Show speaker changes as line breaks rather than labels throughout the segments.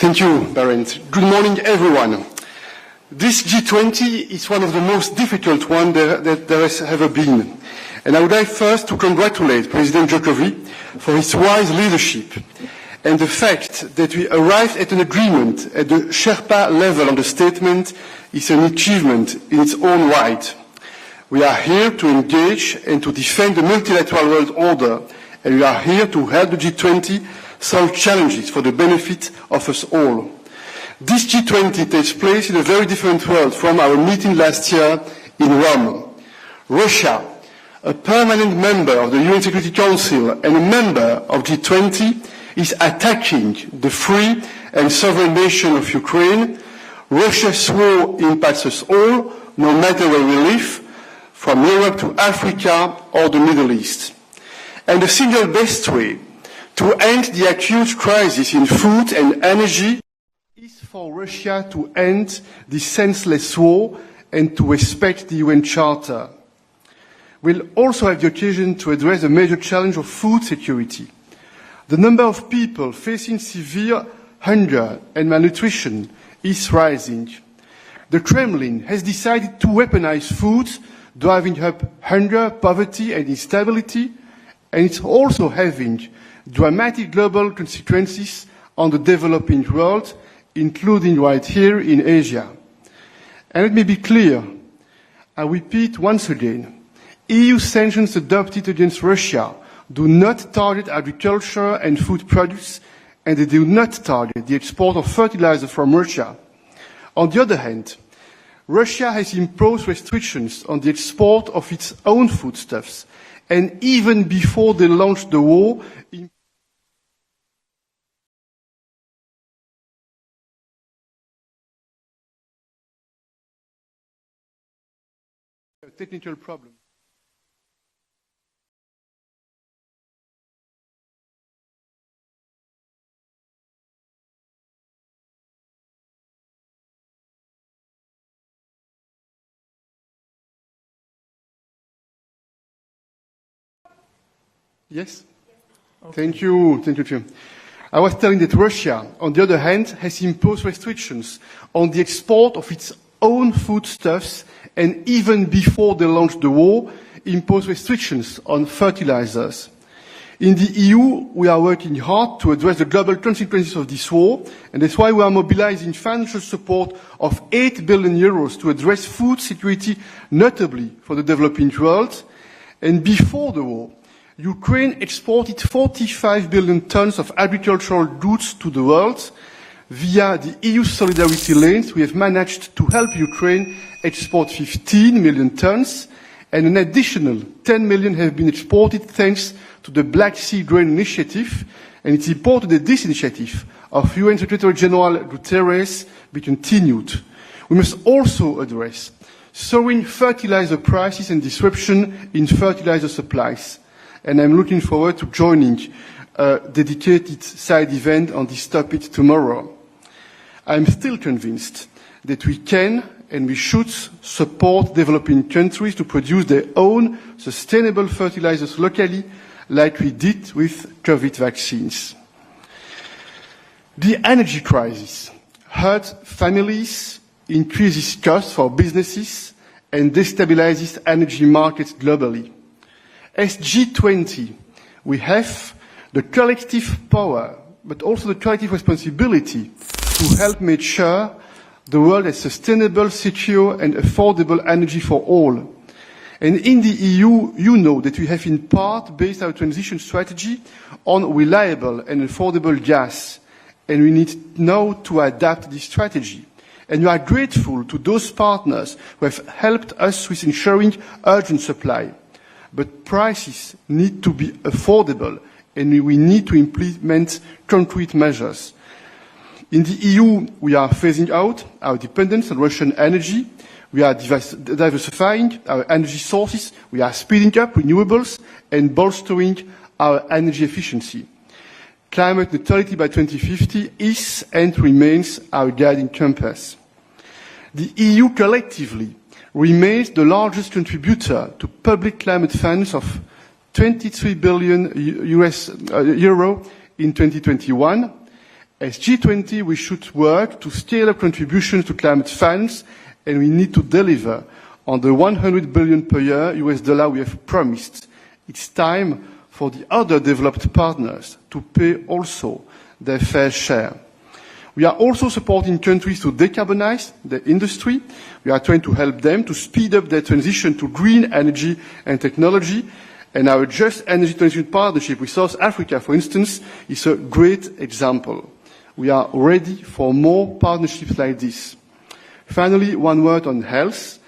Thank you, Barent. Good morning, everyone. This G20 is one of the most difficult ones that there has ever been. And I would like first to congratulate President Jokovic for his wise leadership and the fact that we arrived at an agreement at the Sherpa level on the statement is an achievement in its own right. We are here to engage and to defend the multilateral world order, and we are here to help the G20 solve challenges for the benefit of us all. This G20 takes place in a very different world from our meeting last year in Rome. Russia, a permanent member of the UN Security Council and a member of G20, is attacking the free and sovereign nation of Ukraine. Russia's war impacts us all, no matter where we live, from Europe to Africa or the Middle East. And the single best way to end the acute crisis in food and energy is for Russia to end this senseless war and to respect the UN Charter. We'll also have the occasion to address the major challenge of food security. The number of people facing severe hunger and malnutrition is rising. The Kremlin has decided to weaponize food, driving up hunger, poverty and instability, and it's also having dramatic global consequences on the developing world, including right here in Asia. And let me be clear, I repeat once again, EU sanctions adopted against Russia do not target agriculture and food products, and they do not target the export of fertilizer from Russia. On the other hand, Russia has imposed restrictions on the export of its own foodstuffs, and even before they launched the war, a technical problem. Yes? Okay. Thank you, Jim. I was telling that Russia, on the other hand, has imposed restrictions on the export of its own foodstuffs, and even before they launched the war, imposed restrictions on fertilizers. In the EU, we are working hard to address the global consequences of this war, and that's why we are mobilizing financial support of 8 billion euros to address food security, notably for the developing world. And before the war, Ukraine exported 45 billion tons of agricultural goods to the world. Via the EU solidarity lanes, we have managed to help Ukraine export 15 million tons, and an additional 10 million have been exported thanks to the Black Sea Grain Initiative, and it's important that this initiative of UN Secretary General Guterres be continued. We must also address soaring fertilizer prices and disruption in fertilizer supplies, and I'm looking forward to joining a dedicated side event on this topic tomorrow. I'm still convinced that we can and we should support developing countries to produce their own sustainable fertilizers locally, like we did with COVID vaccines. The energy crisis hurts families, increases costs for businesses, and destabilizes energy markets globally. As G20, we have the collective power, but also the collective responsibility to help make sure the world has sustainable, secure and affordable energy for all. And in the EU, you know that we have in part based our transition strategy on reliable and affordable gas. And we need now to adapt this strategy. And we are grateful to those partners who have helped us with ensuring urgent supply. But prices need to be affordable, and we need to implement concrete measures. In the EU, we are phasing out our dependence on Russian energy. We are diversifying our energy sources. We are speeding up renewables and bolstering our energy efficiency. Climate neutrality by 2050 is and remains our guiding compass. The EU collectively remains the largest contributor to public climate funds of 23 billion euro in 2021, As G20, we should work to scale up contributions to climate finance, and we need to deliver on the $100 billion per year US dollar we have promised. It's time for the other developed partners to pay also their fair share. We are also supporting countries to decarbonize their industry. We are trying to help them to speed up their transition to green energy and technology. And our Just Energy Transition Partnership with South Africa, for instance, is a great example. We are ready for more partnerships like this. Finally, one word on health.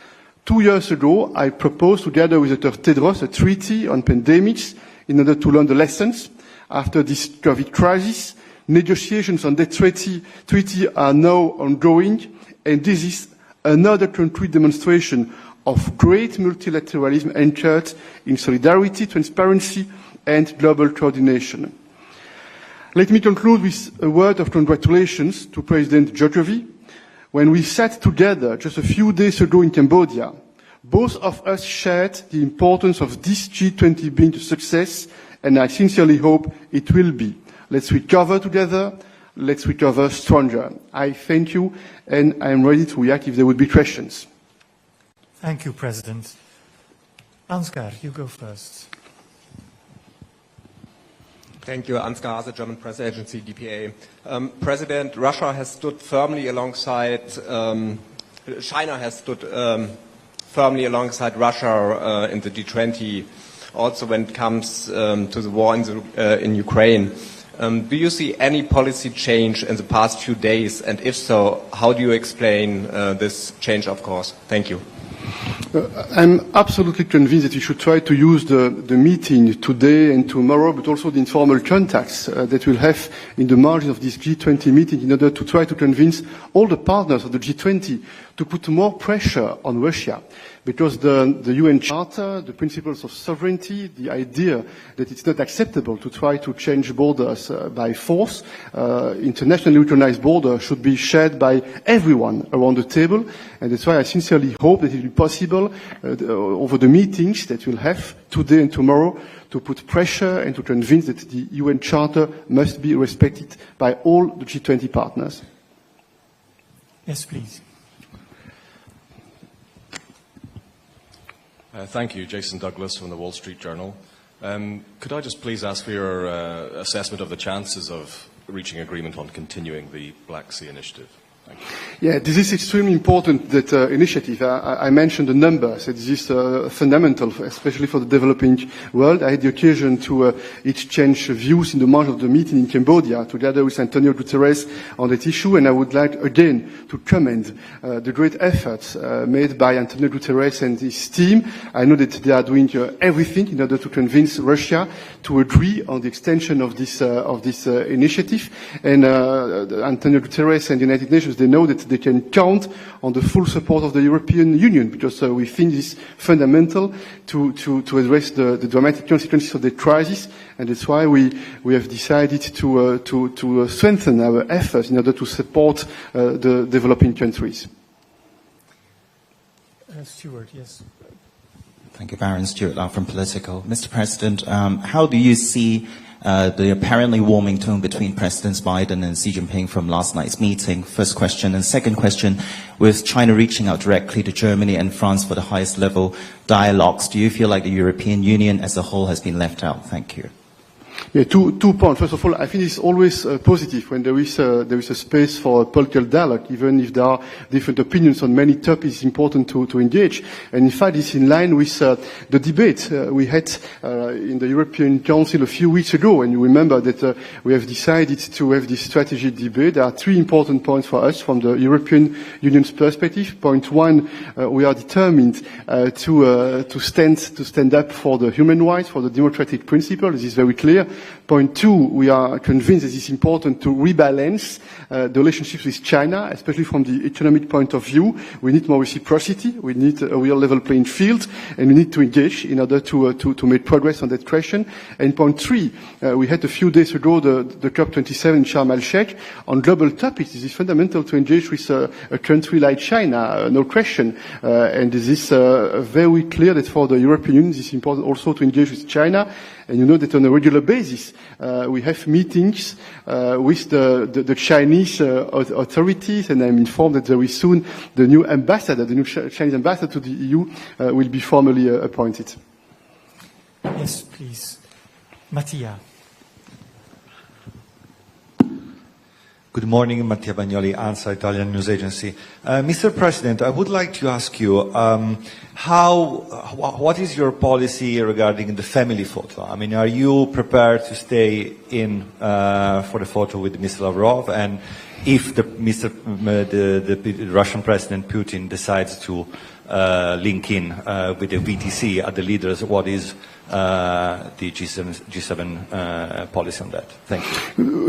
2 years ago, I proposed, together with Dr. Tedros, a treaty on pandemics in order to learn the lessons after this COVID crisis. Negotiations on that treaty are now ongoing, and this is another concrete demonstration of great multilateralism anchored in solidarity, transparency, and global coordination. Let me conclude with a word of congratulations to President Jokovic. When we sat together just a few days ago in Cambodia, both of us shared the importance of this G20 being a success, and I sincerely hope it will be. Let's recover together. Let's recover stronger. I thank you, and I am ready to react if there would be questions.
Thank you, President. Ansgar, you go first.
Thank you. Ansgar Hase, German press agency, DPA. President, Russia has stood firmly alongside, China has stood firmly alongside Russia in the G20, also when it comes to the war in Ukraine. Do you see any policy change in the past few days? And if so, how do you explain this change of course? Thank you.
I'm absolutely convinced that we should try to use the meeting today and tomorrow, but also the informal contacts that we'll have in the margin of this G20 meeting in order to try to convince all the partners of the G20 to put more pressure on Russia. Because the UN Charter, the principles of sovereignty, the idea that it's not acceptable to try to change borders by force, internationally recognized borders should be shared by everyone around the table. And that's why I sincerely hope that it will be possible over the meetings that we'll have today and tomorrow to put pressure and to convince that the UN Charter must be respected by all the G20 partners.
Yes, please.
Thank you. Jason Douglas from the Wall Street Journal. Could I just please ask for your assessment of the chances of reaching agreement on continuing the Black Sea Initiative? Thank you.
Yeah, this is extremely important, that initiative. I mentioned the numbers. This is fundamental, especially for the developing world. I had the occasion to exchange views in the margin of the meeting in Cambodia, together with Antonio Guterres on that issue, and I would like again to commend the great efforts made by Antonio Guterres and his team. I know that they are doing everything in order to convince Russia to agree on the extension of this initiative. And Antonio Guterres and the United Nations, they know that they can count on the full support of the European Union, because we think this is fundamental to address the dramatic consequences of the crisis, and that's why we have decided to strengthen our efforts in order to support the developing countries.
Stuart, yes.
Thank you, Baron Stuart Lau from Politico. Mr. President, how do you see the apparently warming tone between Presidents Biden and Xi Jinping from last night's meeting? First question. And second question, with China reaching out directly to Germany and France for the highest level dialogues, do you feel like the European Union as a whole has been left out? Thank you.
Yeah, two points. First of all, I think it's always positive when there is a space for political dialogue, even if there are different opinions on many topics. It's important to engage. And in fact, it's in line with the debate we had in the European Council a few weeks ago. And you remember that we have decided to have this strategy debate. There are three important points for us from the European Union's perspective. Point one, we are determined to stand up for the human rights, for the democratic principle. This is very clear. Point two, we are convinced that it's important to rebalance the relationships with China, especially from the economic point of view. We need more reciprocity, we need a real level playing field, and we need to engage in order to make progress on that question. And point three, we had a few days ago the COP27 in Sharm el-Sheikh on global topics. It is fundamental to engage with a country like China, no question. And it is very clear that for the European Union, it is important also to engage with China. And you know that on a regular basis, basis. We have meetings with the Chinese authorities, and I'm informed that very soon the new ambassador, the new Chinese ambassador to the EU, will be formally appointed.
Yes, please. Mattia.
Good morning, Mattia Bagnoli, ANSA, Italian news agency. Mr. President, I would like to ask you, what is your policy regarding the family photo? I mean, are you prepared to stay in for the photo with Mr. Lavrov? And if the Russian President Putin decides to link in with the VTC at the leaders, what is the G7 policy on that? Thank you.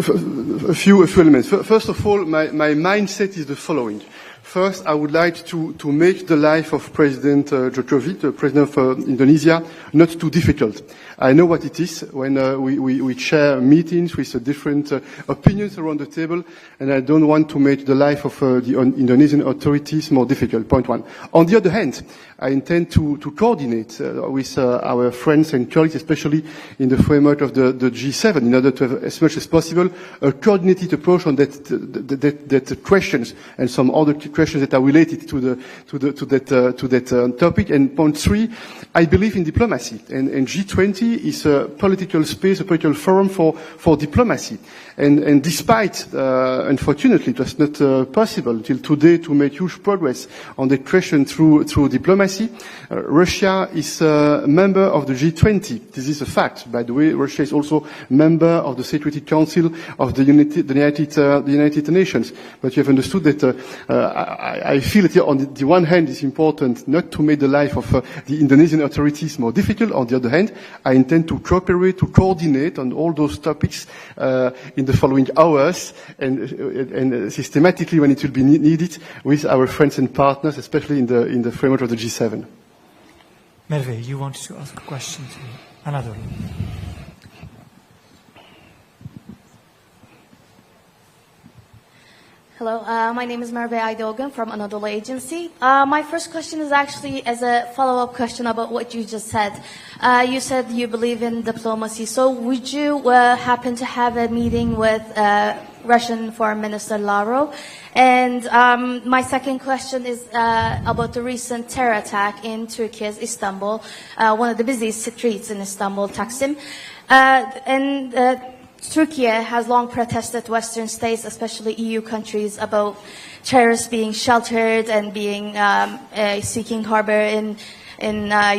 A few elements. First of all, my mindset is the following. First, I would like to make the life of President Jokovic, the President of Indonesia, not too difficult. I know what it is when we chair meetings with different opinions around the table, and I don't want to make the life of the Indonesian authorities more difficult, point one. On the other hand, I intend to coordinate with our friends and colleagues, especially in the framework of the G7, in order to have as much as possible a coordinated approach on that questions and some other questions that are related to that topic. And point three, I believe in diplomacy, and G20 is a political space, a political forum for diplomacy. And despite, unfortunately, it was not possible until today to make huge progress on the question through diplomacy. Russia is a member of the G20. This is a fact. By the way, Russia is also member of the Security Council of the United Nations. But you have understood that I feel that on the one hand it's important not to make the life of the Indonesian authorities more difficult. On the other hand, I intend to cooperate, to coordinate on all those topics in the following hours and systematically when it will be needed with our friends and partners, especially in the framework of the G7.
Merve, you wanted to ask a question to Anadolu.
Hello, my name is Merve Aydogan from Anadolu Agency. My first question is actually as a follow-up question about what you just said. You said you believe in diplomacy. So would you happen to have a meeting with Russian Foreign Minister Lavrov? And my second question is about the recent terror attack in Turkey's Istanbul, one of the busiest streets in Istanbul, Taksim. Turkey has long protested Western states, especially EU countries, about terrorists being sheltered and being seeking harbor in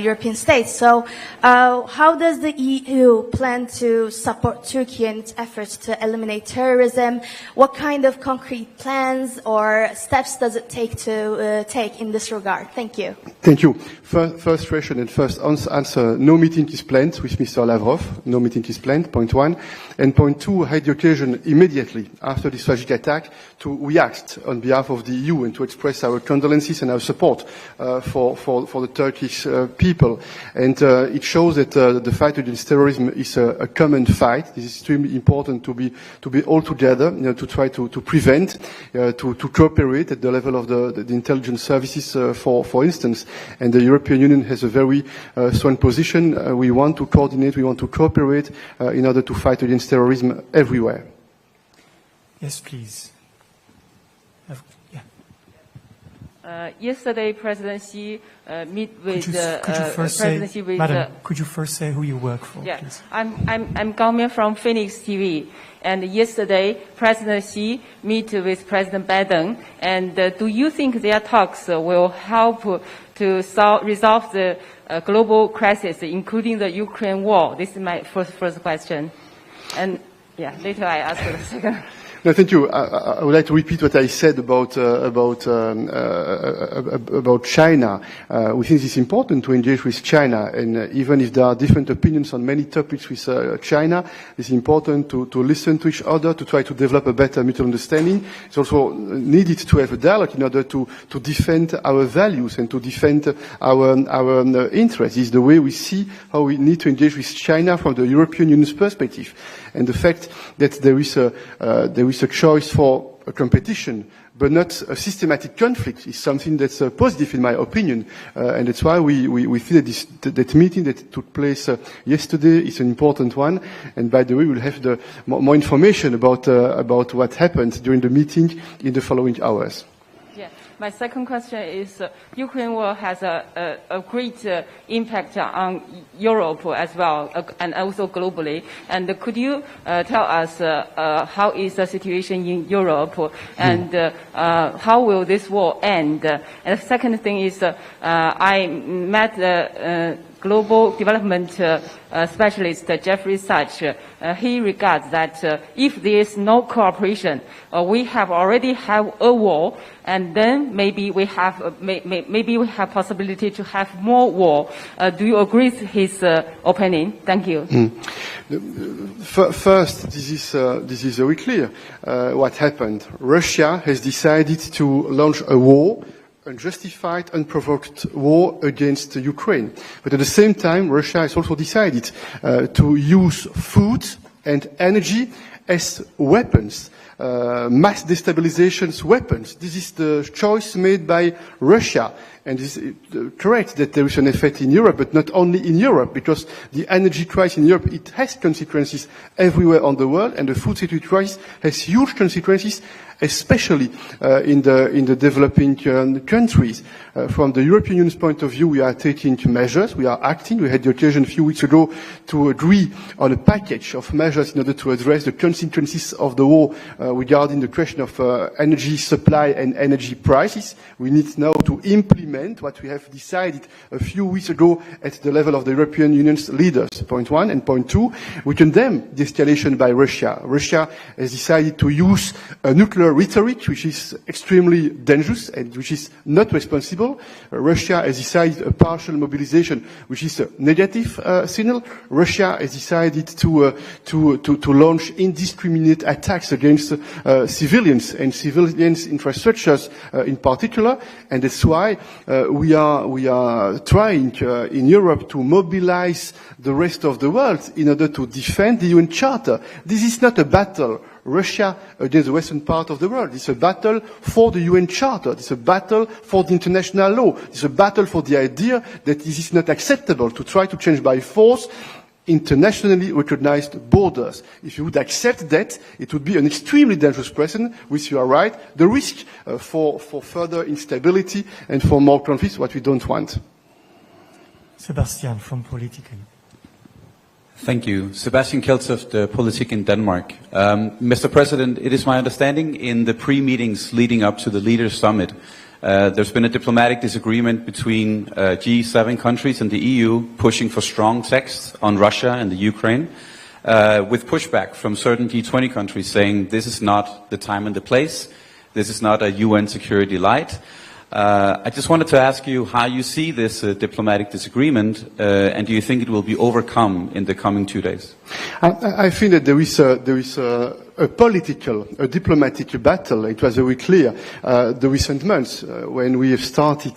European states. So how does the EU plan to support Turkey in its efforts to eliminate terrorism? What kind of concrete plans or steps does it take to take in this regard? Thank you.
Thank you. First question and first answer, no meeting is planned with Mr. Lavrov. No meeting is planned, point one. And point two, I had the occasion immediately after this tragic attack to react on behalf of the EU and to express our condolences and our support for the Turkish people. And it shows that the fight against terrorism is a common fight. It is extremely important to be all together, to try to prevent, to cooperate at the level of the intelligence services, for instance. And the European Union has a very strong position. We want to coordinate, we want to cooperate in order to fight against terrorism everywhere.
Yes, please.
Yesterday, President Xi met with
President Xi. Madam, could you first say who you work for,
yeah,
please?
I'm Gangmian from Phoenix TV. And yesterday, President Xi met with President Biden. And do you think their talks will help to resolve the global crisis, including the Ukraine war? This is my first question. And yeah, later I ask the second.
No, thank you. I would like to repeat what I said about China. We think it's important to engage with China, and even if there are different opinions on many topics with China, it's important to listen to each other, to try to develop a better mutual understanding. It's also needed to have a dialogue in order to defend our values and to defend our interests. It's the way we see how we need to engage with China from the European Union's perspective. And the fact that there is a choice for a competition, but not a systematic conflict, is something that's positive in my opinion. And that's why we feel that meeting that took place yesterday is an important one. And by the way, we'll have more information about what happened during the meeting in the following hours.
My second question is, Ukraine war has a great impact on Europe as well, and also globally. And could you tell us how is the situation in Europe, and how will this war end? And the second thing is, I met global development specialist Jeffrey Sachs. He regards that if there is no cooperation, we already have a war, and then maybe we have possibility to have more war. Do you agree with his opinion? Thank you.
First, this is very clear. What happened? Russia has decided to launch a war, unjustified, unprovoked war against Ukraine. But at the same time, Russia has also decided to use food and energy as weapons, mass destabilization weapons. This is the choice made by Russia. And it is correct that there is an effect in Europe, but not only in Europe, because the energy crisis in Europe, it has consequences everywhere on the world, and the food security crisis has huge consequences, especially in the developing countries. From the European Union's point of view, we are taking measures, we are acting. We had the occasion a few weeks ago to agree on a package of measures in order to address the consequences of the war regarding the question of energy supply and energy prices. We need now to implement what we have decided a few weeks ago at the level of the European Union's leaders, point one. And point two, we condemn the escalation by Russia. Russia has decided to use a nuclear rhetoric, which is extremely dangerous and which is not responsible. Russia has decided a partial mobilization, which is a negative signal. Russia has decided to launch indiscriminate attacks against civilians and civilians' infrastructures in particular, and that's why we are trying in Europe to mobilize the rest of the world in order to defend the UN Charter. This is not a battle, Russia against the western part of the world. It's a battle for the UN Charter. It's a battle for the international law. It's a battle for the idea that this is not acceptable to try to change by force internationally recognized borders. If you would accept that, it would be an extremely dangerous precedent, which you are right, the risk for further instability and for more conflicts, what we don't want.
Sebastian from Politiken.
Thank you. Sebastian Keltzow, the Politik in Denmark. Mr. President, it is my understanding in the pre-meetings leading up to the Leaders Summit, there's been a diplomatic disagreement between G7 countries and the EU pushing for strong texts on Russia and the Ukraine, with pushback from certain G20 countries saying this is not the time and the place, this is not a UN security light. I just wanted to ask you how you see this diplomatic disagreement, and do you think it will be overcome in the coming 2 days?
I think that there is a diplomatic battle. It was very clear the recent months when we have started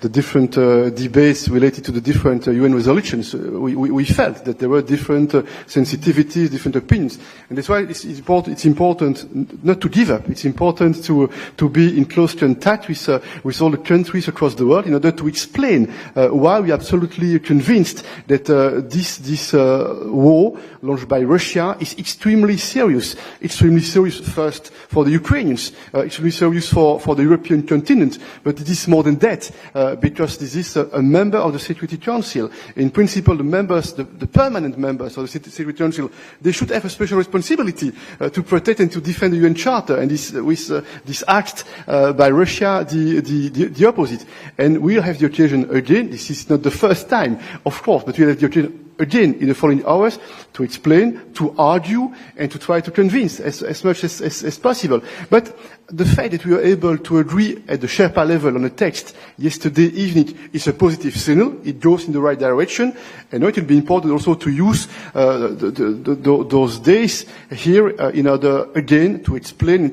the different debates related to the different UN resolutions. We felt that there were different sensitivities, different opinions, and that's why it's important not to give up. It's important to be in close contact with all the countries across the world in order to explain why we are absolutely convinced that this war launched by Russia is extremely serious. Extremely serious first for the Ukrainians, extremely serious for the European continent, but it is more than that, because this is a member of the Security Council. In principle, the permanent members of the Security Council, they should have a special responsibility to protect and to defend the UN Charter, and this act by Russia, the opposite. And we'll have the occasion again, this is not the first time, of course, but we'll have the occasion again in the following hours to explain, to argue, and to try to convince as much as possible. But the fact that we were able to agree at the Sherpa level on a text yesterday evening is a positive signal. It goes in the right direction, and now it will be important also to use those days here in order again to explain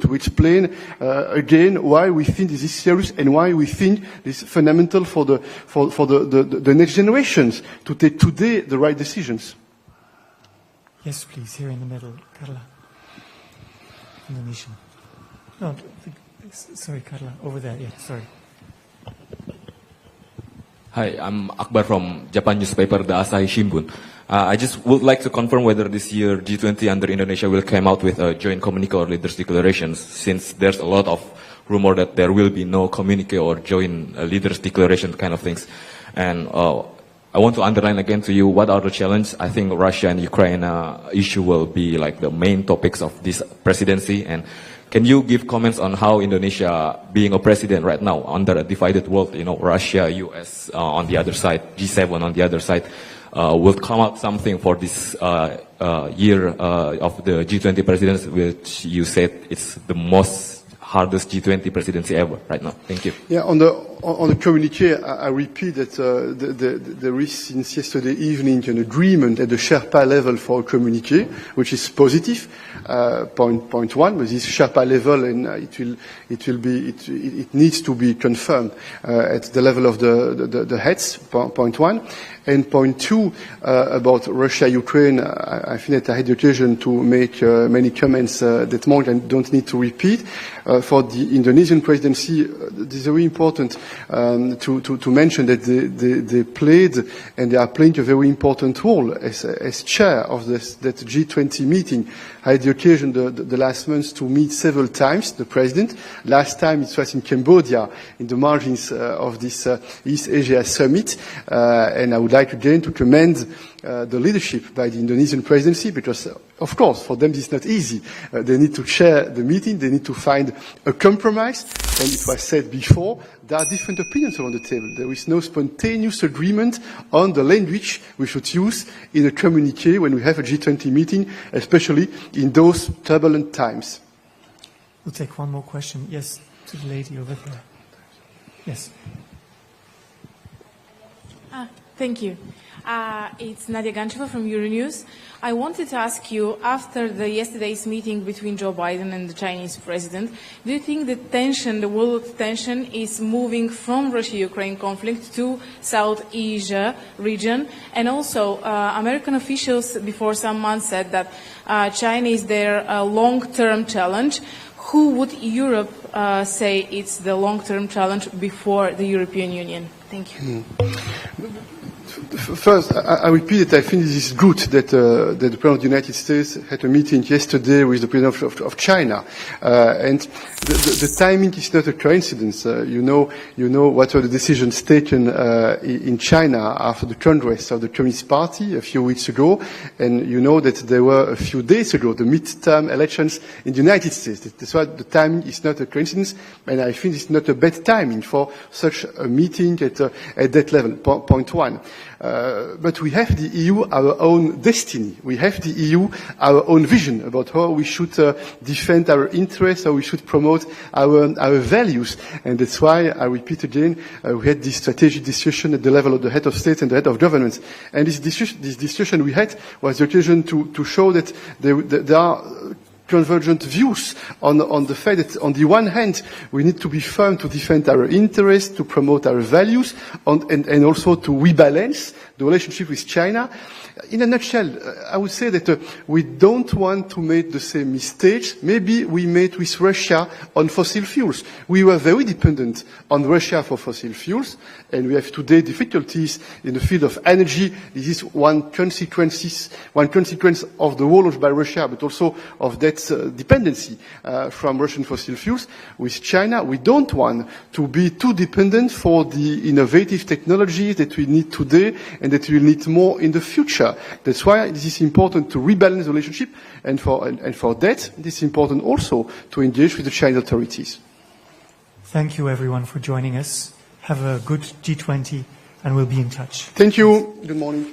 again why we think this is serious and why we think this is fundamental for the next generations to take today the right decisions.
Yes, please, here in the middle, Carla, Indonesian. No, sorry, Carla, over there. Yeah, sorry.
Hi, I'm Akbar from Japan newspaper, the Asahi Shimbun. I just would like to confirm whether this year G20 under Indonesia will come out with a joint communique or leaders declarations, since there's a lot of rumor that there will be no communique or joint leaders declaration kind of things. And I want to underline again to you, what are the challenges? I think Russia and Ukraine issue will be like the main topics of this presidency. And can you give comments on how Indonesia, being a president right now under a divided world, Russia, US on the other side, G7 on the other side, will come up something for this year of the G20 presidency, which you said it's the most hardest G20 presidency ever right now. Thank you.
Yeah, on the communique, I repeat that there is since yesterday evening an agreement at the Sherpa level for a communique, which is positive. Point one, but this Sherpa level, and it needs to be confirmed at the level of the heads. Point one. And point two, about Russia-Ukraine, I think that I had the occasion to make many comments that morning and don't need to repeat. For the Indonesian presidency, it is very important to mention that they played and they are playing a very important role as chair of that G20 meeting. I had the occasion the last month to meet several times the president. Last time it was in Cambodia, in the margins of this East Asia Summit, and I would like again to commend the leadership by the Indonesian presidency, because of course for them it's not easy. They need to chair the meeting, they need to find a compromise, and it was said before, there are different opinions around the table. There is no spontaneous agreement on the language we should use in a communique when we have a G20 meeting, especially in those turbulent times.
We'll take one more question. Yes, to the lady over there. Yes.
Thank you. It's Nadia Gancheva from Euronews. I wanted to ask you, after yesterday's meeting between Joe Biden and the Chinese president, do you think the world tension is moving from Russia-Ukraine conflict to South Asia region? And also, American officials before some months said that China is their long-term challenge. Who would Europe say it's the long-term challenge before the European Union? Thank you.
First, I repeat that I think it is good that the President of the United States had a meeting yesterday with the President of China. And the timing is not a coincidence. You know what are the decisions taken in China after the Congress of the Communist Party a few weeks ago. And you know that there were a few days ago the midterm elections in the United States. That's why the timing is not a coincidence. And I think it's not a bad timing for such a meeting at that level. Point one. But we have the EU our own destiny. We have the EU our own vision about how we should defend our interests, how we should promote our values. And that's why, I repeat again, we had this strategic discussion at the level of the head of state and the head of government. And this discussion we had was the occasion to show that there are convergent views on the fact that on the one hand we need to be firm to defend our interests, to promote our values, and also to rebalance the relationship with China. In a nutshell, I would say that we don't want to make the same mistakes maybe we made with Russia on fossil fuels. We were very dependent on Russia for fossil fuels, and we have today difficulties in the field of energy. This is one consequence of the war launched by Russia, but also of that dependency from Russian fossil fuels. With China, we don't want to be too dependent for the innovative technologies that we need today and that we will need more in the future. That's why it is important to rebalance the relationship, and for that, it is important also to engage with the Chinese authorities.
Thank you, everyone, for joining us. Have a good G20, and we'll be in touch.
Thank you. Good morning.